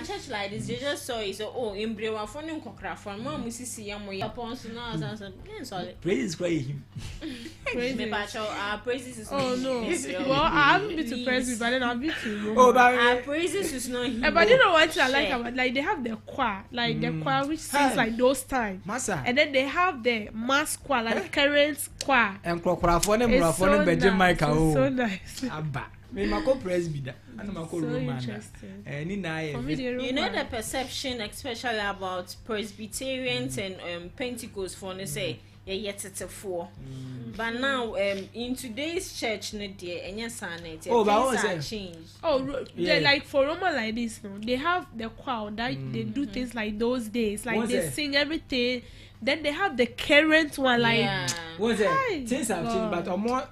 church like this, they just saw it. So, oh, in Brewa, for no cockra, for Mom, Mrs. Yamoy, upon so now, sorry. Praise him. Praises is oh no. Well, I haven't been to praise, but then I'll be to our praises is not him. But you know what I like about, like, they have the choir, like the choir which sings like those times. And then they have the mass choir, like current choir. And Crocra for them, Benjamin Michael. So nice. Me mako praise be that. I know mako Roman. You know the perception, especially about Presbyterians and Pentecostals, for they say, yet it's a four. But now, in today's church, no dear, and yes, things are changed. Oh, yeah. Like for Roma like this, no, they have the choir that they do things like those days, like they sing everything. Then they have the current one, like what's it? Things have changed, but more.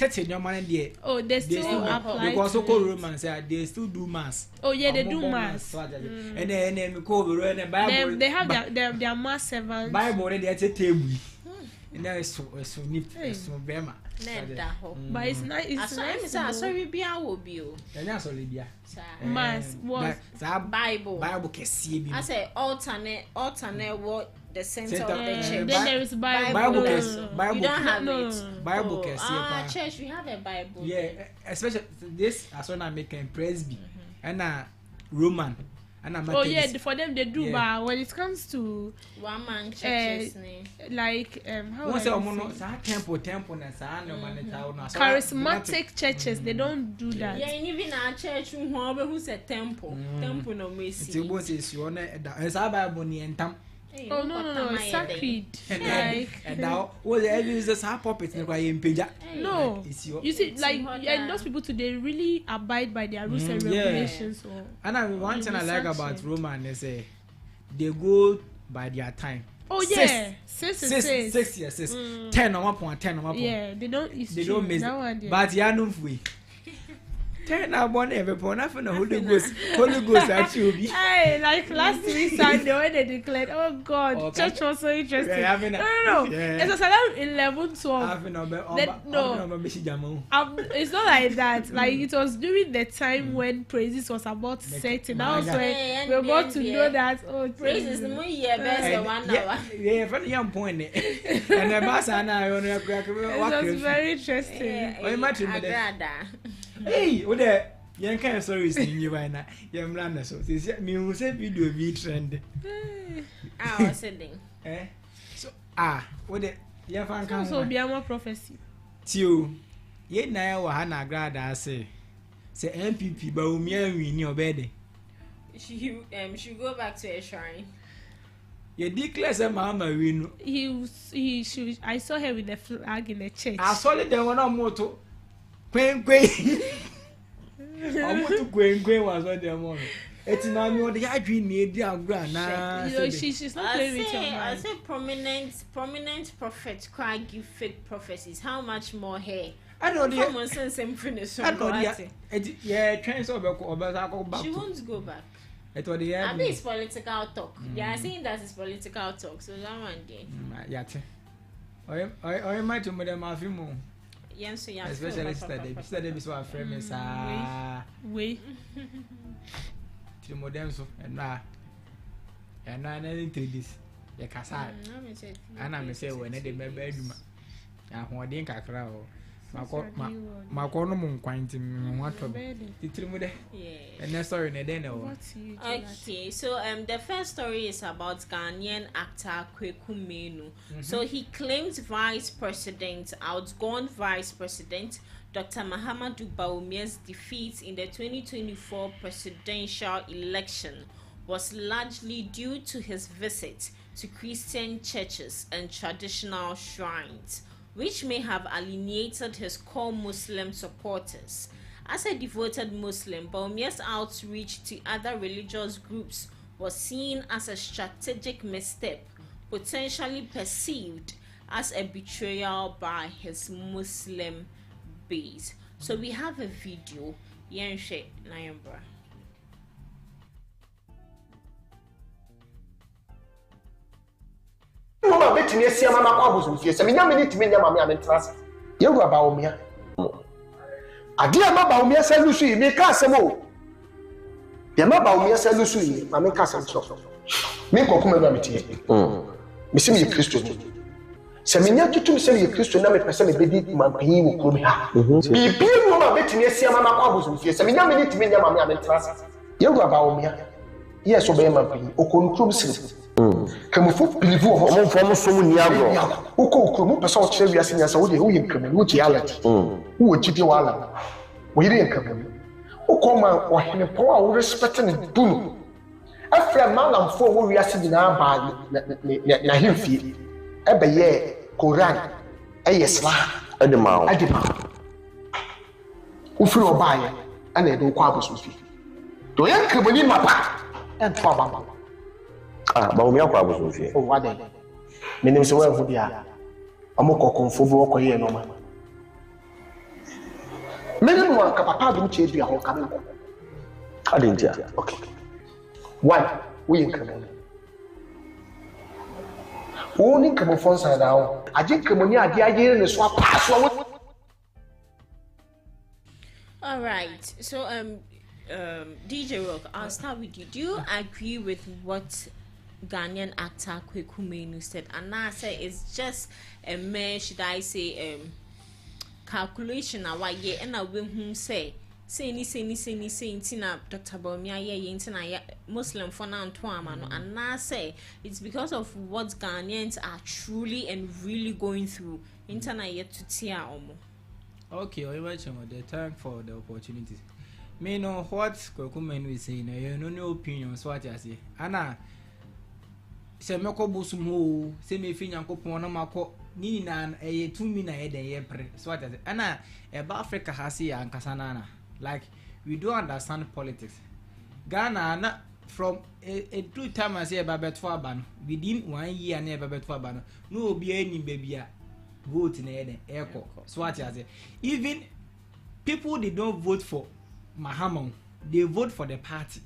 Oh, they still apply because so called Romans, they still do mass. Oh yeah, they do mass. And then we call the Bible. They have their mass servants. Bible they at a table. And there is so neat, so bema. But it's nice. It's nice. Sorry, be our bill. And that's all Libya. Mass was Bible can see. I say alternate what the center of the church. Then there is Bible. You don't have it. Bible can see. Church, we have a Bible. Yeah, especially this as when I make a Presby and Roman. Oh yeah, for them they do, but when it comes to one man churches, like how temple charismatic churches, they don't do that. Yeah, and even our church, who said temple no mercy. It's our Bible and oh no, sacred. And now, well, the is just half puppets in the no, you see, like, and those people today really abide by their rules and regulations. And one thing I like about Roman is they go by their time. Oh yeah, 6 years, 10 on 1.10 Yeah, they don't miss it. But yeah, no free. Turn out one every point. Nothing. Holy Ghost actually. Hey, like last week Sunday when they declared, oh God, church was so interesting. No. It's a around 11, 12. It's not like that. Like it was during the time when praises was about setting. That was when we got to know that praises more year best 1 hour. Yeah, from young point. And the boss and I it was very interesting. Hey, what the young kind of stories in you right now? Young Landa, so me who said video be trend. I was sending. So, what the young fan can so be a prophecy. Tio, yet now, Hannah Grada say MPP, Bawumia in your bed. She should go back to a shrine. You declare some mama win. He should. I saw her with the flag in the church. I saw it there one more. Queen. I want to Queen was on the morning. It's not more the idea need the grand. She's not playing with your mind. I say prominent prophets cry give fake prophecies. How much more hair? I know the common sense and finish. I know yeah, trains over back. She won't go back. It was the I mean it's political talk. They are saying that it's political talk. So that one day. I might to Madam Afimo. Yes, especially yesterday was our friends. We to modern so and I didn't this. The Casa. And I'm say when they bedroom. And who didn't cacra. My corner quantum what the and that's story in a okay, so the first story is about Ghanaian actor Kwaku Manu. So he claims outgone Vice President Dr. Mahamudu Bawumia's defeat in the 2024 presidential election was largely due to his visit to Christian churches and traditional shrines, which may have alienated his core Muslim supporters. As a devoted Muslim, Bawumia's outreach to other religious groups was seen as a strategic misstep, potentially perceived as a betrayal by his Muslim base. So we have a video. Yenshe Nayambra. Mama betini esia mama kwa bozo fie se menya me nitimi nya mama me trust ye wu Bawumia ade ma Bawumia se lu su yi me ka asem o The ma Bawumia say no so yi, ma me ka sam cho. Me Kwaku Manu amete. Me se me Kristo ni. Se me nya tutum se me Kristo na me pese me bedi mampanyi wo kuro me ha. Bibi no ma betimi asia ma kwa abosum fie. Se me nya me ni timi nya ma me amentrase. Ye wo Bawumia. Yes obey mampanyi. Okon kuro sire. Kamufu believe wo mo fo so ni agro. Uko kuro mo pese o kire wiase nya sa wo de wo yim kamu wo ti alert. Wo gidi wala. Wo yire kamu. Ukoma wahene po a wo respect ne dunu afra malamfo wo wiase dina ba na himfie ebe ye Quran ayesla adema ufiri obaye ana edo kwa abosofi to yan kemani mapa ento ababa Bawumia kwa abosofi o wade menim se wa hu dia amokokonfo bo okoye no ma menim wa ka papa dum che bia ho ka me ko adintia okay one we increment only come from side now aje kemoni ade aje ne so pass. All right, so DJ Rock, I'll start with you. Do you agree with what Ghanaian actor Kwaku Manu said? And I say it's just a mere, should I say, calculation na why ye and I will whom say tina Dr. Bawumia ye intina Muslim for now and now say it's because of what Ghanaians are truly and really going through interna yet to tia omo. Okay, I mentioned the time for the opportunities. Me know what Kwaku Manu is saying, you know no opinions what I say. Anna se meko busum ho se me fi nyankopon na mako ni na e 2 mina e den ye pre so what I say. Anna eba Africa has ya nkasana like we don't understand politics. Ghana na from a 2 time as e ba beto aba within 1 year na e ba beto aba no obi ani baby a vote na e den eko so what I say. Even people they don't vote for Mahama, they vote for the party.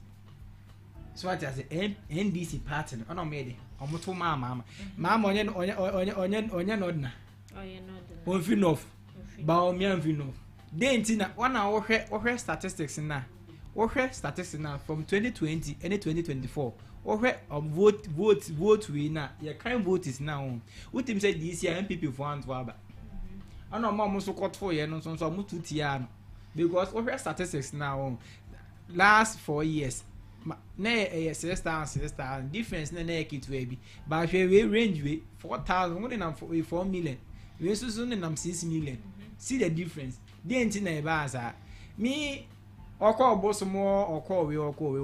So what I say, NDC party. Oh no, made it. I'm to mama. Mama, onye nodna. Onfinof. Bawumia onfinof. Then tina one hour statistics na. Statistics na from 2020 and 2024. Vote we na. Your kind vote is now. What him said this year MPP for one to aba. I know mama so cut for you no so mutu tiano. Because over statistics now last 4 years na sister difference na kit we bi but we range we 4,000 more than 4 million we so na 6 million. See the difference dey nti na e ba asa me okọ obosomo okọ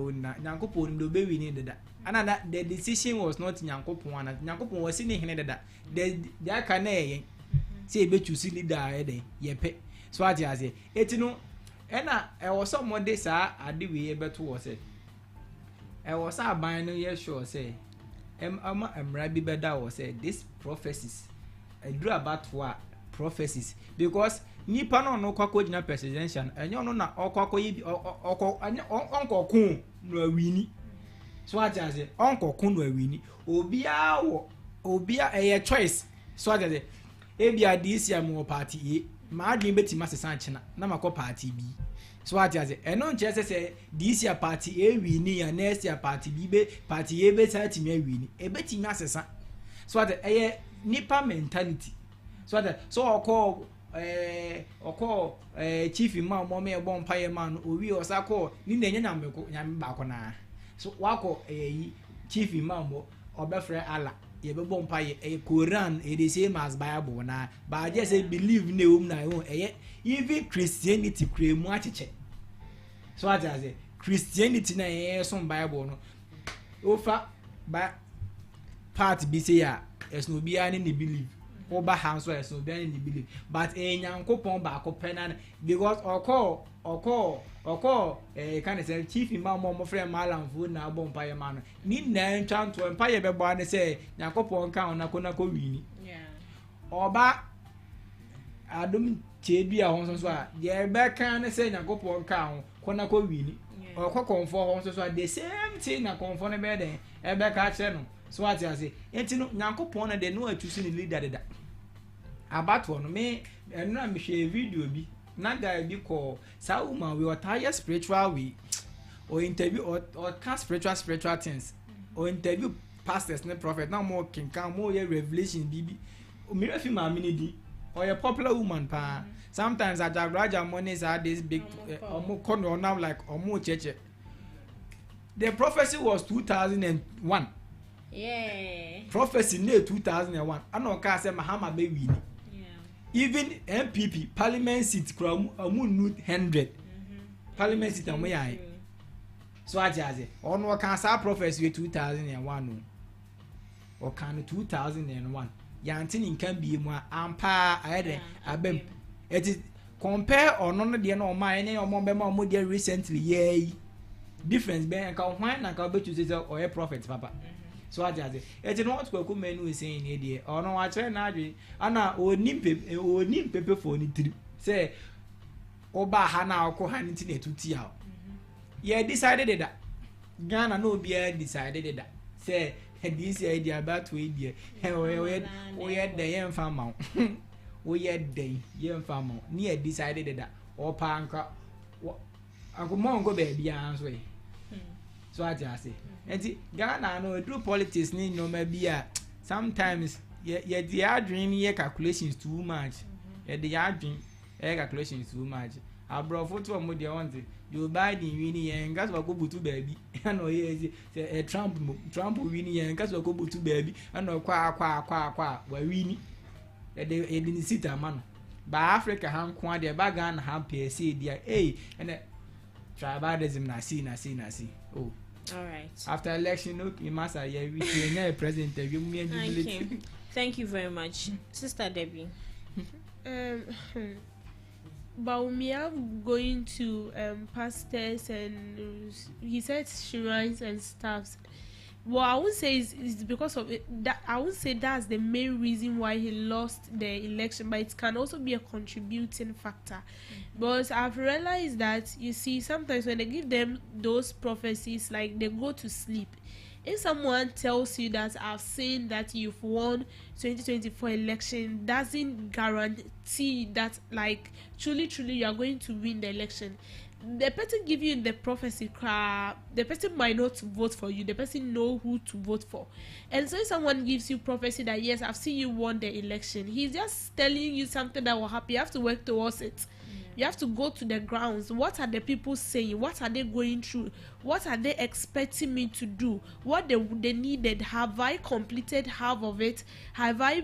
we na nyankopon do be win deda and the decision was not nyankopon na nyankopon was ni hene deda the aka na yen say be choose leader e den ye pe so what you say etinu ena e was somebody sa ade we beto wo say e was aban no ye sure say ama amra bi beda wo say this prophecies I drew about what prophecies because nipa no kwakọ gina presidential enyo no na okwakọ yi onkokun no awini so what you say onkokun no awini obia a choice so what you say ebia this year mo party e ma adwen betima sesan chena na makọ party B so what you say eno nche say this year party A wini ya next year party B be party A be sati me wini e betimi asesa so what nipa mentality so what so okọ chief imam mo me bon paye man owi osako ni na nya nyame ba ko na so wako chief imam obefre ala ye be bon paye Quran the same as Bible na but I just say believe ne na even Christianity kremu acheche so what I say Christianity na some Bible no ofa ba part bi say ya es no bia ne believe oba hands so es no bia ne believe but nyankopon ba ko pena because oko kind of say chief imam mo friend malam fu na bon paye man ni na ntwanto paye be bo ne say nyankopon kan na ko wini oba adum chebi a hon so a ye be kan ne say nyankopon kan ko wini oko konfo hon so the same thing na konfo ne be den e be ka che no so what you say enti no nyankopon na de no atusi ni leader deda about one me eno am share video bi na guy bi call sa woman we otaya spiritual we or interview or cast spiritual things, or interview pastors and prophet. Now more can come more revelation BB. Mirafi Maminidi or a popular woman pa. Sometimes at Raja monies are this big or more corner now like or more church. The prophecy was 2001. Yeah. Prophecy near 2001. I know Casa Mahama baby. Yeah. Even MPP Parliament seat from a moon 100. Parliament seat and way. So I just say, on what can say prophecy 2001 or can 2001. Yantin can be more ampa abem. It is compare or none of the no mine or more dear recently, yea. Difference being a cow wine and cow bet you say or a prophet, papa. So I just say, it's not Kwaku Manu is saying here, or no, I try not Anna or nim paper for any trip. Say, Oba Hana or Kohan to tea out. Yeah, decided that. Ghana no beer decided that. Say, this idea about to idea. We had the young farmer. We had the young farmer. Near decided that. Or Panka. Uncle Mongo baby answer. So I just say, and Ghana no do politics need no maybe sometimes yeah the hard dream yeah calculations too much. Yeah the hard dream calculations too much. I brought photo of the one you buy the winning and gas will go to baby. I know a Trump winning and gas will go to baby. I know qua where winning. They didn't sit a man. But Africa ham quite their bag and ham PSC dear eh and tribalism na see. Oh. All right. After election, no, you must have a president. Thank you very much, Sister Debbie. Bawumia going to pastors and he said shrines and stuff. Well, I would say is because of it, that I would say that's the main reason why he lost the election, but it can also be a contributing factor. But I've realized that you see sometimes when they give them those prophecies, like they go to sleep. If someone tells you that I've seen that you've won 2024 election, doesn't guarantee that like truly you are going to win the election. The person give you the prophecy, the person might not vote for you. The person know who to vote for. And so if someone gives you prophecy that yes, I've seen you won the election, he's just telling you something that will happen. You have to work towards it. You have to go to the grounds. What are the people saying? What are they going through? What are they expecting me to do? What they needed? Have I completed half of it? Have I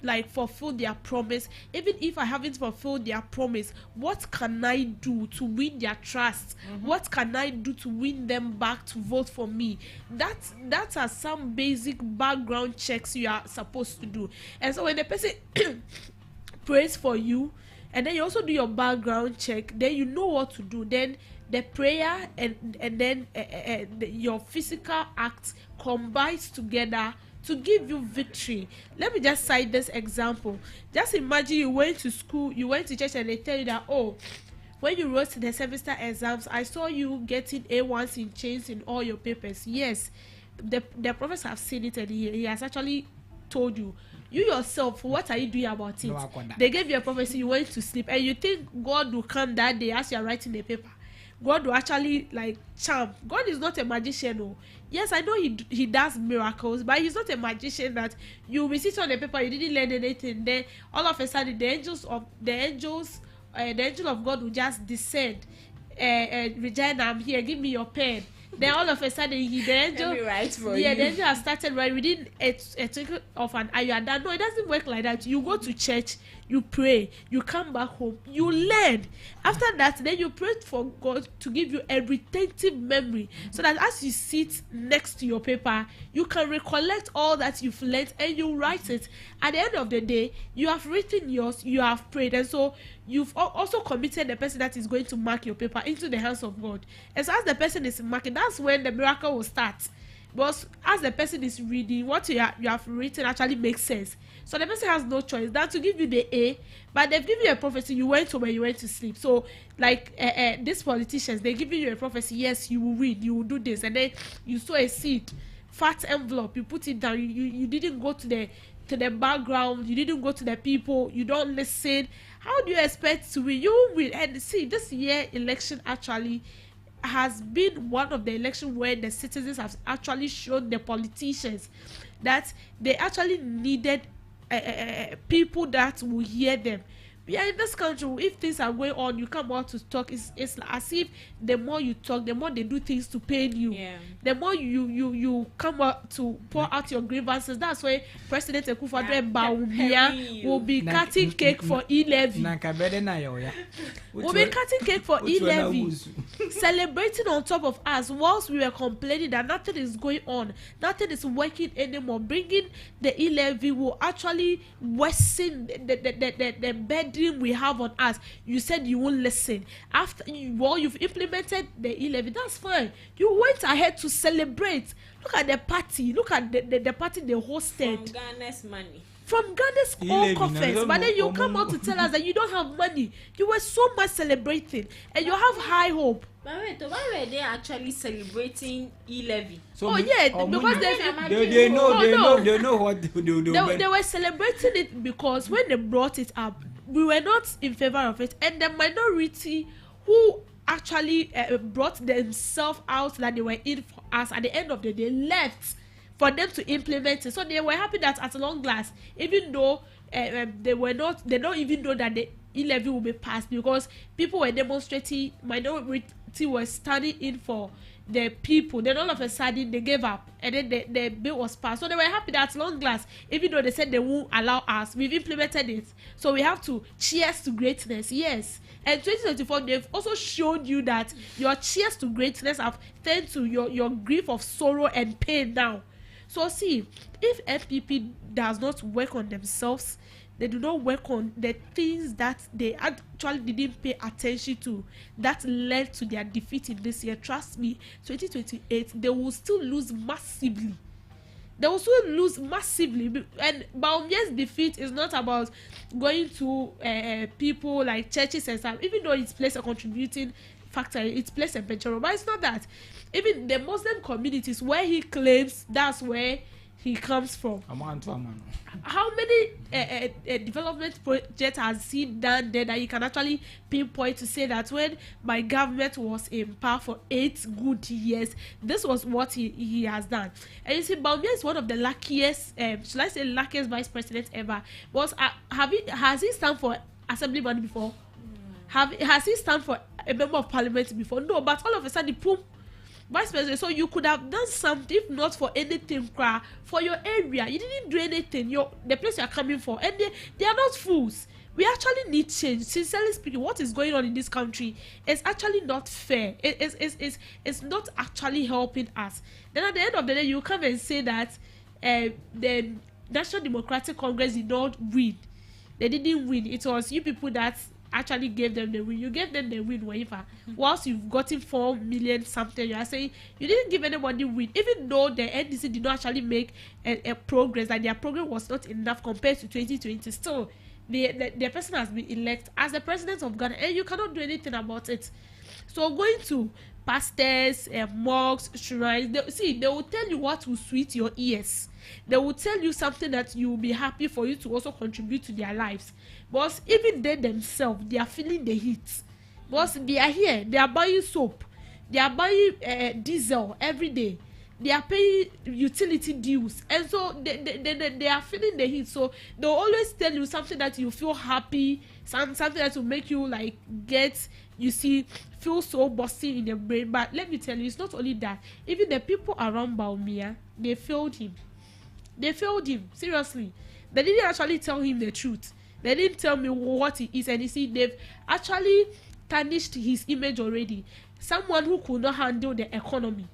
like fulfill their promise? Even if I haven't fulfilled their promise, what can I do to win their trust? What can I do to win them back to vote for me? That are some basic background checks you are supposed to do. And so when the person prays for you and then you also do your background check, then you know what to do. Then the prayer and then your physical act combines together to give you victory. Let me just cite this example. Just imagine you went to school, you went to church, and they tell you that, oh, when you wrote the semester exams, I saw you getting A1s in chains in all your papers. Yes, the professor have seen it, and he has actually told you. You yourself, what are you doing about it? They gave you a prophecy, you went to sleep, and you think God will come that day as you are writing the paper. God will actually like charm. God is not a magician. No. Yes, I know he does miracles, but he's not a magician that you will sit on the paper, you didn't learn anything. Then all of a sudden the angel of God will just descend. Regina, I'm here. Give me your pen. Then all of a sudden the angel has started right within a twinkle of an eye. You are done. No, it doesn't work like that. You go to church, you pray, you come back home, you learn. After that, then you pray for God to give you a retentive memory, so that as you sit next to your paper, you can recollect all that you've learned and you write it. At the end of the day, you have written yours, you have prayed, and so you've also committed the person that is going to mark your paper into the hands of God. And so as the person is marking, that's when the miracle will start. But as the person is reading, what you have written actually makes sense. So the person has no choice than to give you the A, but they've given you a prophecy, you went home and you went to sleep. So like these politicians, they're giving you a prophecy, yes, you will read, you will do this, and then you sow a seed, fat envelope, you put it down, you didn't go to the background, you didn't go to the people, you don't listen. How do you expect to win? You will win. And see, this year election actually, has been one of the elections where the citizens have actually shown the politicians that they actually needed people that will hear them. We are in this country, if things are going on, you come out to talk. It's as if the more you talk, the more they do things to pain you. The more you come out to pour out your grievances. That's why President Akufo-Addo and Bawumia will be cutting cake for E-Levy. We'll be cutting cake for E-Levy, celebrating on top of us whilst we were complaining that nothing is going on, nothing is working anymore. Bringing the E-Levy will actually worsen the burden we have on us. You said you won't listen. After you've implemented the E-Levy, that's fine. You went ahead to celebrate. Look at the party. Look at the party they hosted. From Ghana's money. From Ghana's own coffers. But then you come out to tell us that you don't have money. You were so much celebrating, and you have high hope. But wait, why were they actually celebrating E-Levy? So because they know what to do. They were celebrating it because when they brought it up, we were not in favor of it, and the minority who actually brought themselves out that they were in for us at the end of the day left for them to implement it. So they were happy that at long last, even though they don't even know that the E-Levy will be passed, because people were demonstrating, minority was standing in for the people. Then all of a sudden they gave up, and then the bill was passed. So they were happy that at long last, even though they said they won't allow us, we've implemented it. So we have to cheers to greatness. Yes. And 2024, they've also showed you that your cheers to greatness have turned to your grief of sorrow and pain now. So see, if FPP does not work on themselves, they do not work on the things that they actually didn't pay attention to that led to their defeat in this year. Trust me, 2028, they will still lose massively. They will still lose massively. And Bawumia's defeat is not about going to people like churches and stuff, even though it plays a contributing factor, it plays a major role. But it's not that. Even the Muslim communities where he claims that's where he comes from. How many development projects has he done there that you can actually pinpoint to say that when my government was in power for 8 good years, this was what he has done? And you see, Bawumia is one of the luckiest, should I say luckiest vice president ever. Was has he stand for assemblyman before? Has he stand for a member of parliament before? No, but all of a sudden, boom, vice president. So you could have done something, if not for anything, for your area. You didn't do anything. The place you are coming for, and they are not fools. We actually need change. Sincerely speaking, what is going on in this country is actually not fair. It's not actually helping us. Then at the end of the day, you come and say that the National Democratic Congress did not win. They didn't win. It was you people that actually gave them the win. You gave them the win, whatever. Whilst you've gotten 4 million something, you are saying you didn't give anybody win, even though the NDC did not actually make a progress, that their progress was not enough compared to 2020. Still, the person has been elected as the president of Ghana, and you cannot do anything about it. So going to pastors, mosques, shrines, they will tell you what will sweet your ears. They will tell you something that you will be happy for you to also contribute to their lives. But even they themselves, they are feeling the heat. Because they are here, they are buying soap, they are buying diesel every day, they are paying utility dues, and so they are feeling the heat. So they'll always tell you something that you feel happy, something that will make you like feel so bossy in the brain. But let me tell you, it's not only that. Even the people around Bawumia, they failed him. They failed him, seriously. They didn't actually tell him the truth. They didn't tell me what he is. And you see, they've actually tarnished his image already. Someone who could not handle the economy.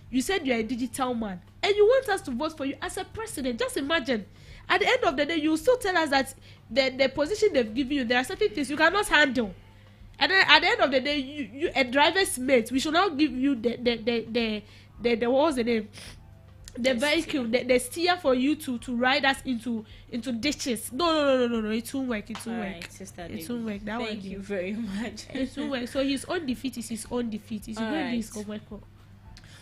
You said you're a digital man, and you want us to vote for you as a president. Just imagine. At the end of the day, you still tell us that the position they've given you, there are certain things you cannot handle. And then at the end of the day, you a driver's mate. We should not give you the what was the name? The vehicle, the steer for you to ride us into ditches. No. It won't work. It won't work. Sister it won't work. That Thank you very much. It won't work. So his own defeat is his own defeat. He's going to do his homework.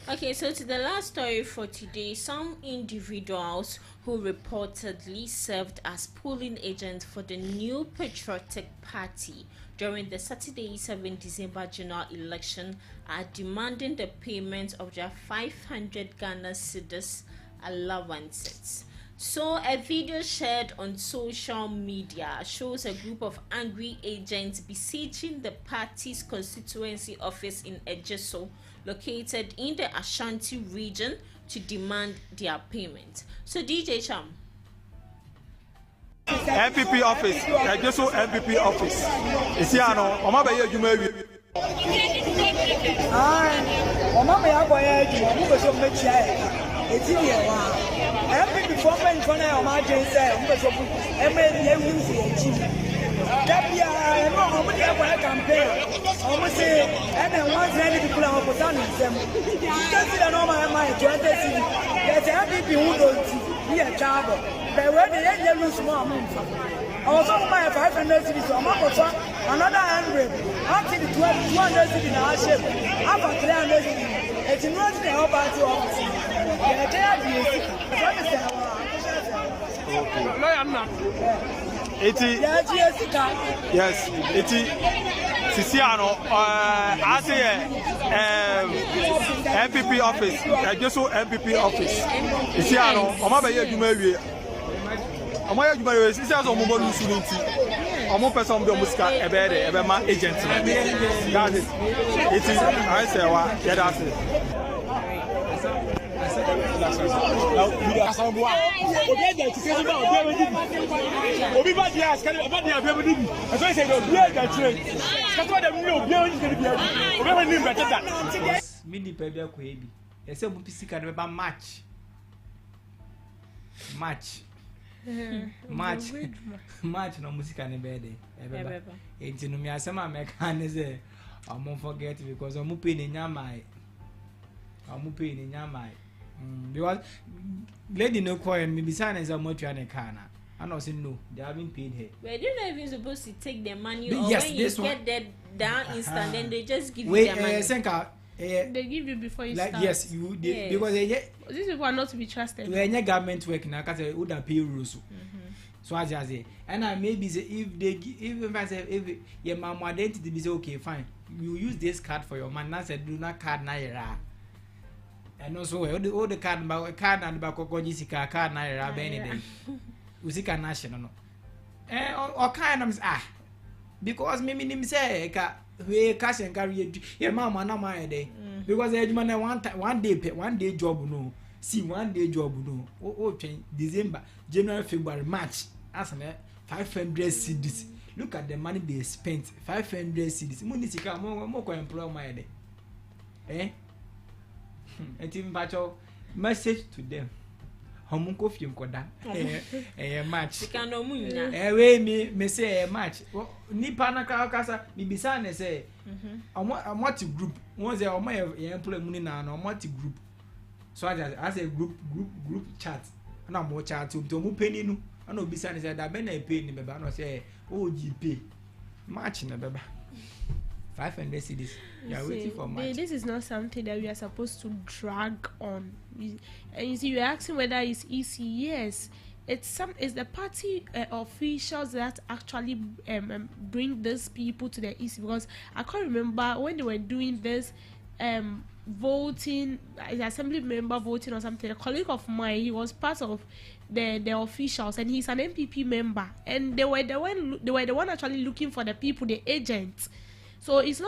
Okay, so to the last story for today, some individuals who reportedly served as polling agents for the New Patriotic Party during the Saturday 7 December general election are demanding the payment of their 500 Ghana cedis allowances. So a video shared on social media shows a group of angry agents besieging the party's constituency office in Ejiso, located in the Ashanti region, to demand their payment. So DJ Cham. MPP office, Ejiso MPP office. Is here no, Oma be adwuma wi. Oma me akoya adwuma, mo be so mechia e. Eti ye wa. MPP for men for na Oma gen say, mo be so eme ye wi si echi. Dabia no mo dey akoya campaign. Omo say and once any people are put on them. Just see no my 20 city. Yes, MPP who don't be a trouble. But when they lose more money. I was on my 500 cities, so I'm another 100. Until the 200 cities in our shape. After 300 cities, it's not the help out to office. Yes, Sisiano, I say MPP office, Ejiso MPP office. Sisiano, Oma be adwuma wi. Oma ya adwuma wi, sisi aso mo bonu sununti. Omo person be musika ebe de ebe ma agent. That is it is I say wa yeah that's it. Mini pebia ko ebi. Ese bu pisika de ba match. Match no musika ne be de. Ebe ba. Enti no mi asema meka ne say I won't forget because I'm paying in Yamai. I'm paying in Yamai. Because lady no call me beside as a motor kana. And I said no, they haven't paid her. But you're not even supposed to take the money, or yes, when you get that down instant, then they just give you the money. They give you before you start. Yes, you yes. Because these people are not to be trusted. When your government work now, because they would pay rules. So as I say, and I maybe say if they if I say if your mom identity be say okay fine, you use this card for your man. I said do not card naira. And also all the card about card and about Kokojisika card naira anything. Usika national no. Or kind of because me nim say we cash and carry your mama na my day. Because one day job no. See 1 day job no. Oh change December, January, February, March. As 500 cedis. Look at the money they spent. 500 cedis. Munisika more ko employ my day. And team battle message to them. Homunko film koda. Match. We me say match. Nipa na kasa bibisa na say multi group. One say o my employ money na multi group. So as a group chat. Na mo chat to mo penny no. Ana obisa na say da be na pay ni beba no say OGP. Match na beba. 500 cedis. You are waiting for match. This is not something that we are supposed to drag on. And you see, you're asking whether it's easy. Yes, it's the party officials that actually bring these people to the EC, because I can't remember when they were doing this voting, assembly member voting or something. A colleague of mine, he was part of the officials, and he's an MPP member, and they were the one actually looking for the people, the agents. So it's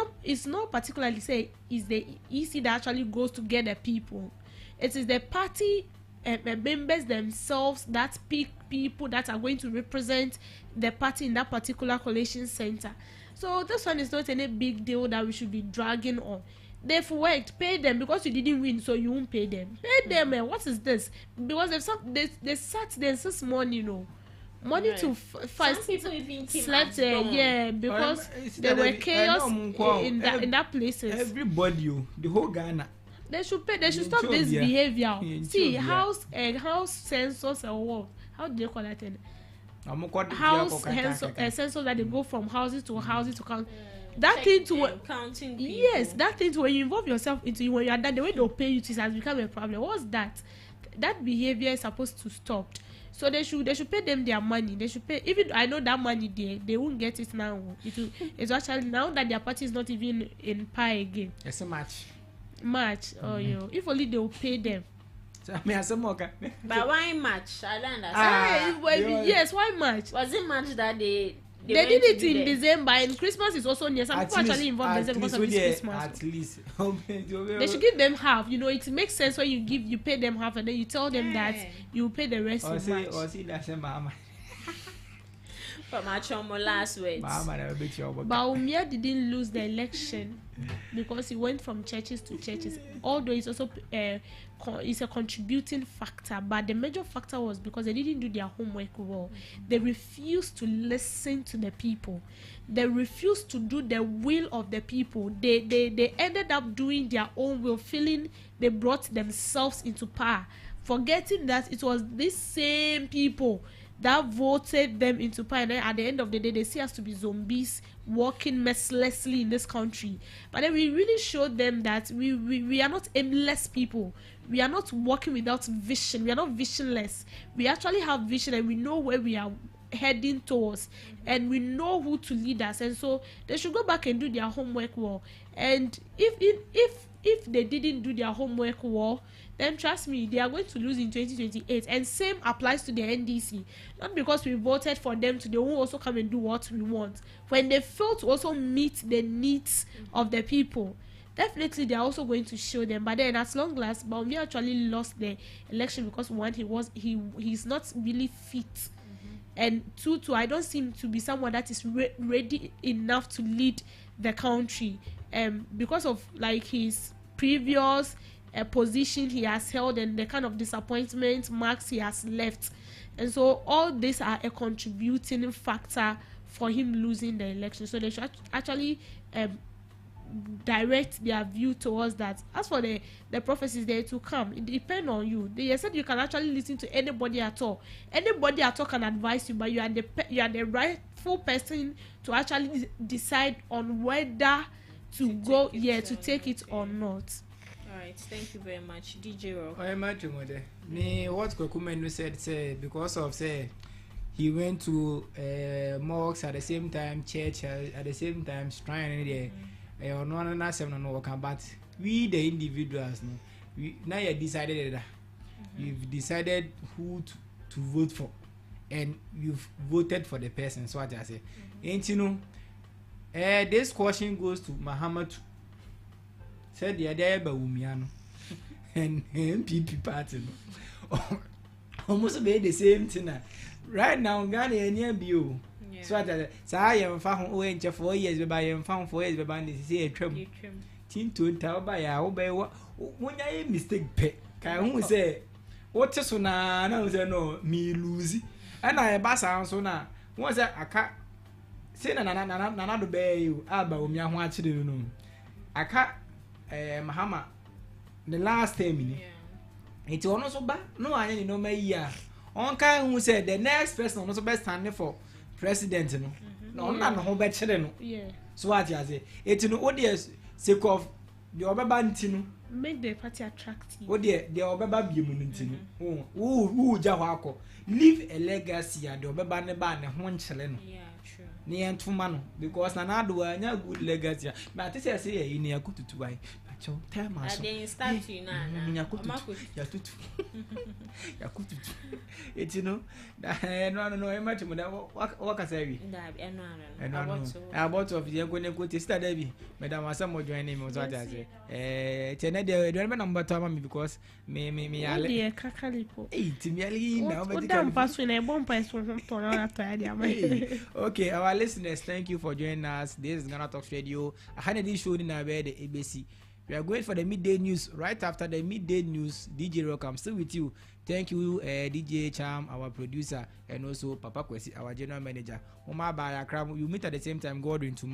not particularly say is the EC that actually goes to get the people. It is the party members themselves that pick people that are going to represent the party in that particular collation center. So this one is not any big deal that we should be dragging on. They've worked, pay them, because you didn't win, so you won't pay them. Pay them, what is this? Because they sat there this morning, you know. Money right. To fight. Some people even slept there, because there were chaos in that places. Everybody, the whole Ghana. They should pay. They should stop this behavior. See, house census or what? How do they call that? House census that they go from houses to houses to count. that thing to counting people. Yes, that thing when you involve yourself into it, when you are done, the way they'll pay you to has become a problem. What's that? That behavior is supposed to stop. So they should pay them their money. They should pay. Even I know that money they won't get it now. It's actually now that their party is not even in pie again. It's a match. Oh yo, if only they will pay them. So I mean, as a mocker. But why match? I don't understand. Yes, why match? Was it match that they did it in December, and Christmas is also near. Some people actually involved in December because of this Christmas. At least they should give them half. You know, it makes sense when you pay them half, and then you tell them that you pay the rest in March. Or see that's a mama. But my chomo last words. Bawumia didn't lose the election because he went from churches to churches. Although it's also it's a contributing factor, but the major factor was because they didn't do their homework well. They refused to listen to the people. They refused to do the will of the people. They ended up doing their own will, feeling they brought themselves into power, forgetting that it was these same people that voted them into power. And then at the end of the day, they see us to be zombies walking mercilessly in this country. But then we really showed them that we are not aimless people. We are not walking without vision. We are not visionless. We actually have vision, and we know where we are heading towards, and we know who to lead us. And so they should go back and do their homework well. And if they didn't do their homework well, then trust me, they are going to lose in 2028. And same applies to the NDC. Not because we voted for them to, they won't also come and do what we want. When they fail to also meet the needs of the people, definitely they are also going to show them. But then as long as Bawumia actually lost the election because one, he's not really fit. And two, I don't seem to be someone that is ready enough to lead the country, because of like his previous position he has held and the kind of disappointment marks he has left. And so all these are a contributing factor for him losing the election. So they should actually direct their view towards that. As for the prophecies there to come, it depends on you. They said you can actually listen to anybody at all. Anybody at all can advise you, but you are the rightful person to actually decide on whether to go to take it or not. All right, thank you very much, DJ Rock. I imagine what Kwaku Manu said because of he went to mosques at the same time, church at the same time, shrine there. But we the individuals, now you decided that you've decided who to vote for, and you've voted for the person. So what I say, ain't you know? This question goes to Muhammad. Said the other Bawumia and MPP party almost be the same thing. Right now, Ghana and NBO. So I am found away 4 years by am found 4 years by this year trim. Team to tell by our obey what when I mistake pay. Can who say what is no me lose and I bass so now. Was that a cat? Say another bear you Bawumia watching you know. I can't Mahama the last time it's also bad. No, I didn't know me yeah. On kind who said the next person also best standing for president no none ho be chere no so what you say it no odious sake of the obeba ntinu make the party attractive odi the obeba biemu ntinu who ja ho akọ leave a legacy and the obeba ne ba ne ho nchele no true ne entuma no because na do anya good legacy but say say ni akututu bai time so they start you na yakututu it you know no imagine that what can say we about of the going to sister Debbie madam asamo join me was what I say tene the number to me because me ale the kakalipo timiali now but don't pass when a bomb pass from okay, our listeners, thank you for joining us. This is Ghana Talks Radio. I had this show in our bed, the ABC. We are going for the midday news. Right after the midday news, DJ Rock, I'm still with you. Thank you, DJ Cham, our producer, and also Papa Kwesi, our general manager. You meet at the same time, Gordon tomorrow.